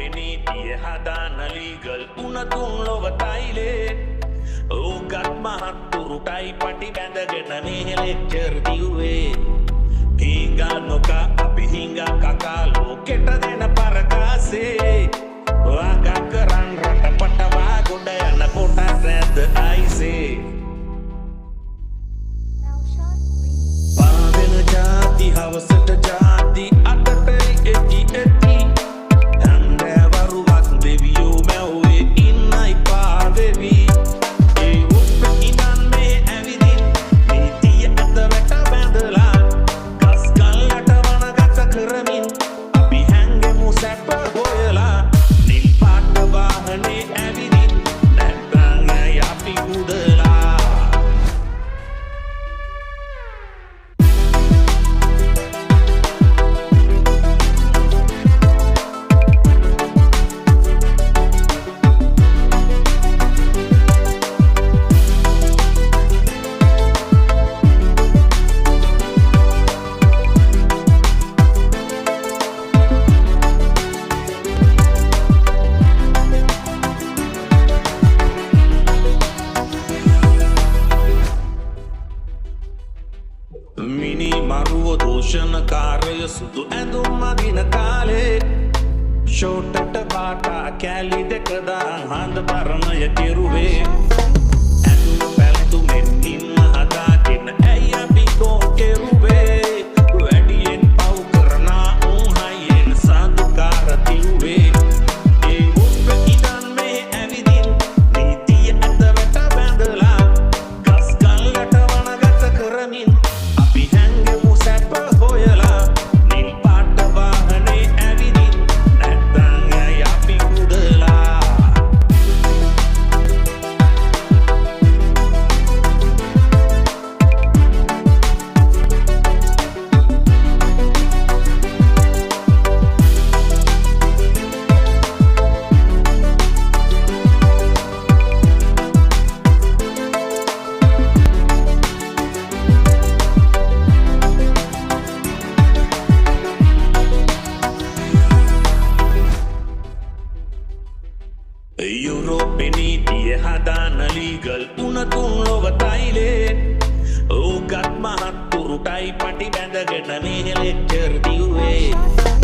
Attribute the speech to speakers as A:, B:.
A: නීතිය හදාන ලීගල් උනතුන් ලොව තයිලේ ඕගත් මහත්තුරුටයි පටි බැඳගෙන මේ ලෙක්චර් දිව්වේ හිංගා නොකා අපි හිංගා කකා ලෝකෙට දෙන පරකාසේ වාගා කරන් රට පටවා ගොඩ යන කොටත් නැද්ද අයිසේ පාවෙන ජාති හවසට ජාති අතට එති එති හැන්දෑවරුවක් දෙවියෝ මැව්වේ ඉන්නයි පාවෙවි ඒ උප්ප ඉදන් මේ ඇවිදින් නීතිය ඇත වැට බැඳලා ගස් ගල්ලට වනගත කරමින් අපි හැංගෙමු සැප හොයලා නිල් පාට වාහනේ ඇවිදින් නැත්තං ඇයි අපි උදලා මිනි මරුව දෝෂණකාරය සුදු ඇඳුම් අදින කාලේ ෂෝටට පාටා කෑලි දෙකදා හඳ පරණය කෙරුවේ ඇඳුම් පැළඳුමෙන් ඉන්න හදාගෙන ඇයි අපි කෝ කෙරුවේ වැඩියෙන් පව් කරනා උන් හයියෙන් සාදුකාර තිව්වේ ඒ උප්ප ඉදන් මේ ඇවිදින් නීතිය ඇත වැට බැඳලා ගස් ගල්ලට වනගත කරමින් අපි හැංගෙමු සැප හොයලා නිල් පාට වාහනේ ඇවිදින් නැත්තං ඇයි අපි උදලා යුරෝපේ නීතිය හදාන ලීගල් උනතුන් ලොව තයිලේ ඕගත් මහත්තුරුටයි පටි බැඳගෙන මේ ලෙක්චර් දිව්වේ